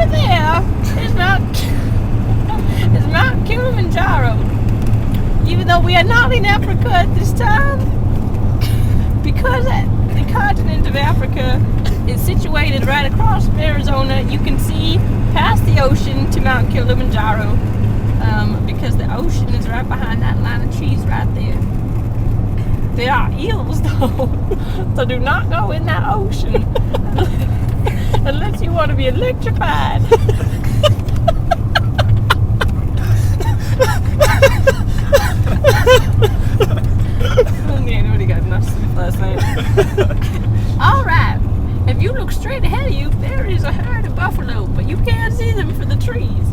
over there is Mount Kilimanjaro. Even though we are not in Africa at this time, because the continent of Africa is situated right across from Arizona, you can see past the ocean to Mount Kilimanjaro, because the ocean is right behind that line of trees right there. There are eels though, so do not go in that ocean unless you want to be electrified. Nobody got enough sleep last night. Alright, if you look straight ahead of you, there is a herd of buffalo, but you can't see them for the trees.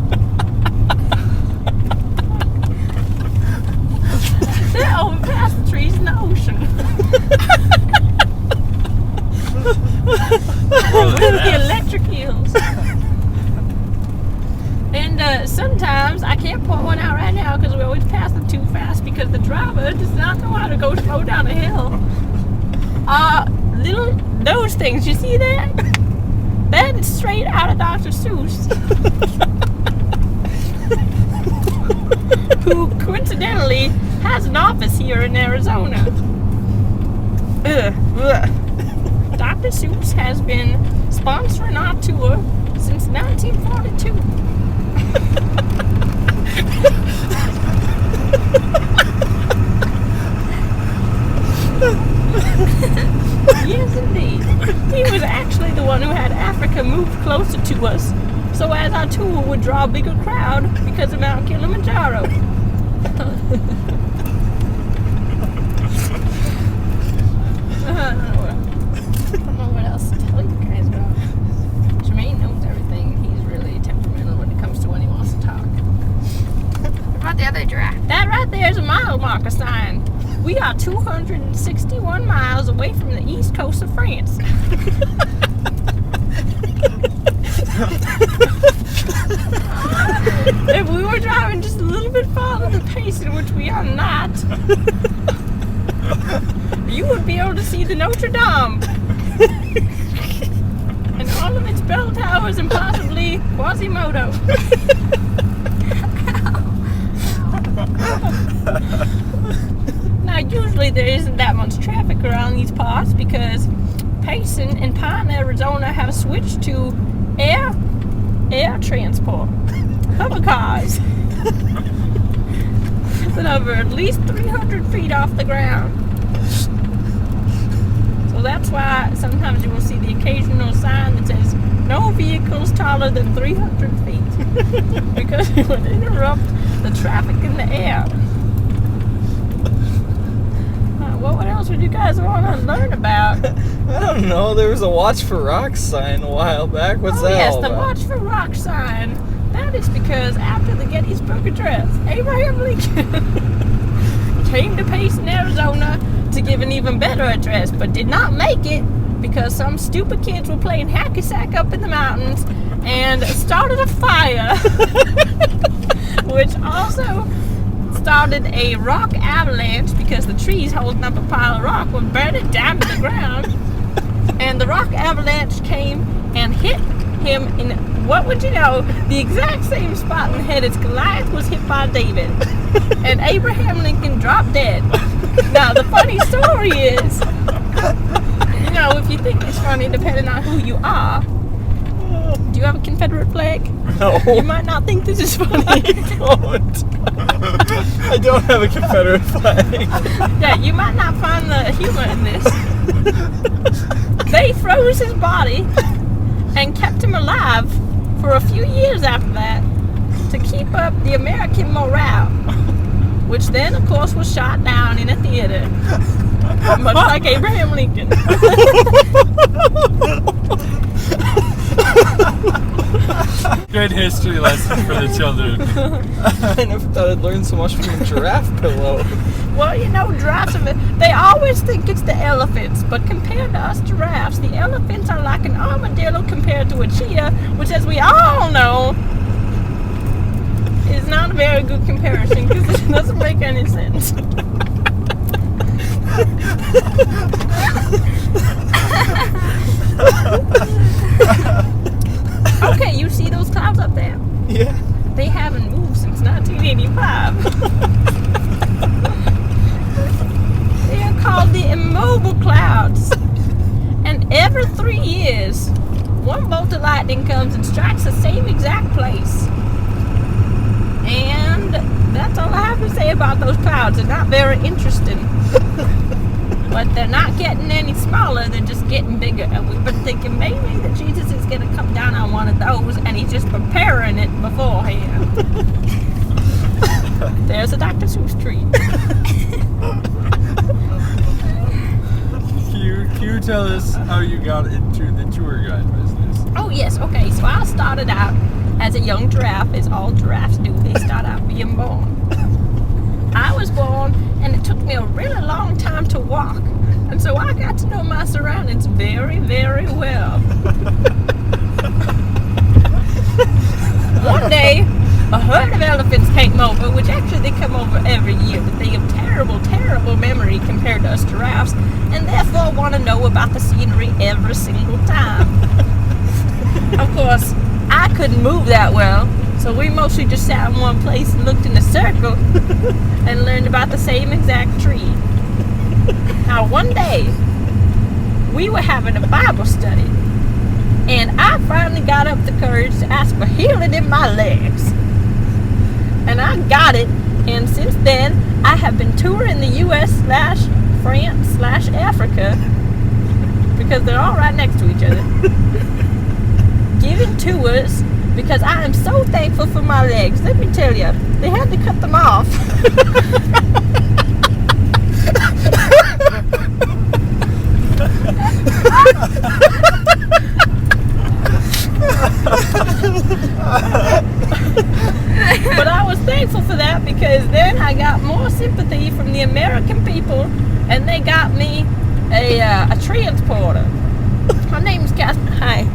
They're over past the trees in the ocean. With the electric eels. And sometimes, I can't pull one out right now because we always pass them too fast because the driver does not know how to go slow down a hill. Those things, you see that? That is straight out of Dr. Seuss. Who coincidentally has an office here in Arizona. Dr. Seuss has been sponsoring our tour since 1942. Yes, indeed. He was actually the one who had Africa move closer to us, so as our tour would draw a bigger crowd because of Mount Kilimanjaro. I don't know what else to tell you guys about. Jermaine knows everything. He's really temperamental when it comes to when he wants to talk. What about the other giraffe? That right there is a mile marker sign. We are 261 miles away from the east coast of France. If we were driving just a little bit farther the pace in which we are not, you would be able to see the Notre Dame and all of its bell towers and possibly Quasimodo. Now, usually there isn't that much traffic around these parts because Payson and Pine, Arizona have switched to air transport, hover cars that are at least 300 feet off the ground. So that's why sometimes you will see the occasional sign that says no vehicles taller than 300 feet because it would interrupt the traffic in the air. What else would you guys want to learn about? I don't know. There was a Watch for Rocks sign a while back. What's that yes, all the about? Watch for Rock sign. That is because after the Gettysburg Address, Abraham Lincoln came to Payson, Arizona to give an even better address, but did not make it because some stupid kids were playing hacky sack up in the mountains and started a fire, which also started a rock avalanche because the trees holding up a pile of rock would burn it down to the ground. And the rock avalanche came and hit him in, what would you know, the exact same spot in the head as Goliath was hit by David. And Abraham Lincoln dropped dead. Now, the funny story is, you know, if you think it's funny, depending on who you are, do you have a Confederate flag? No. You might not think this is funny. I don't have a Confederate flag. Yeah, you might not find the humor in this. They froze his body and kept him alive for a few years after that to keep up the American morale, which then, of course, was shot down in a theater, much like Abraham Lincoln. Good history lesson for the children. I never thought I'd learn so much from a giraffe pillow. Well, you know, giraffes, they always think it's the elephants, but compared to us giraffes, the elephants are like an armadillo compared to a cheetah, which, as we all know, is not a very good comparison because it doesn't make any sense. Okay, you see those strikes the same exact place. And that's all I have to say about those clouds. They're not very interesting. But they're not getting any smaller, they're just getting bigger. And we've been thinking maybe that Jesus is going to come down on one of those, and he's just preparing it beforehand. There's a Dr. Seuss tree. Can you tell us how you got into the tour guide business? Oh yes, okay. So I started out as a young giraffe, as all giraffes do. They start out being born. I was born, and it took me a really long time to walk. And so I got to know my surroundings very, very well. One day, a herd of elephants came over, which actually they come over every year, but they have terrible, terrible memory compared to us giraffes, and therefore want to know about the scenery every single time. Of course, I couldn't move that well, so we mostly just sat in one place and looked in a circle and learned about the same exact tree. Now one day, we were having a Bible study, and I finally got up the courage to ask for healing in my legs. And I got it, and since then, I have been touring the US/France/Africa, because they're all right next to each other, giving tours, because I am so thankful for my legs. Let me tell you, they had to cut them off. But I was thankful for that, because then I got more sympathy from the American people, and they got me a transporter. Her name's Catherine. Hi.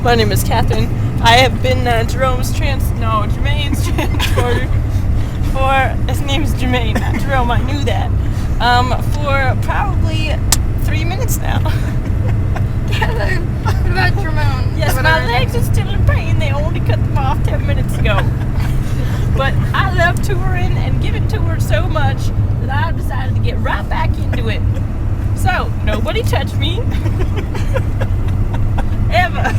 My name is Catherine. I have been Jermaine's transporter for, his name is Jermaine, not Jerome, I knew that, for probably 3 minutes now. What about Jermaine? Yes, my legs are still in pain. They only cut them off 10 minutes ago. But I love touring and giving tours so much that I've decided to get right back into it. So, nobody touch me. Ever.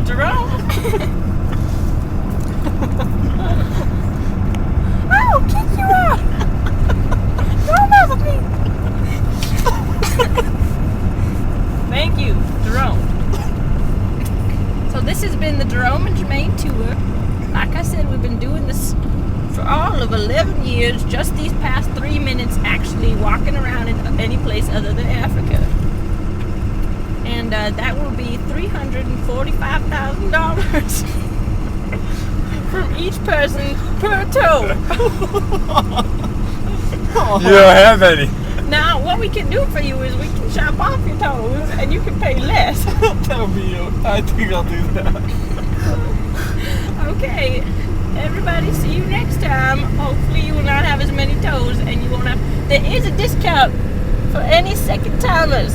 Jerome. I'll kick you out. Don't mess with me. Thank you, Jerome. So this has been the Jerome and Jermaine tour. Like I said, we've been doing this for all of 11 years, just these past 3 minutes actually walking around in any place other than Africa. And that will be $345,000 from each person per toe. You don't have any. Now, what we can do for you is we can chop off your toes and you can pay less. That'll be, I think I'll do that. Okay, everybody, see you next time. Hopefully you will not have as many toes, and you won't have, there is a discount for any second timers.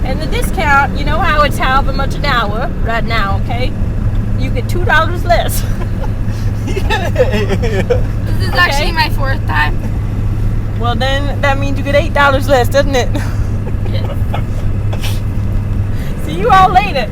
And the discount, you know how it's however much an hour right now, okay? You get $2 less. This is actually my 4th time. Well, then that means you get $8 less, doesn't it? Yes. See you all later.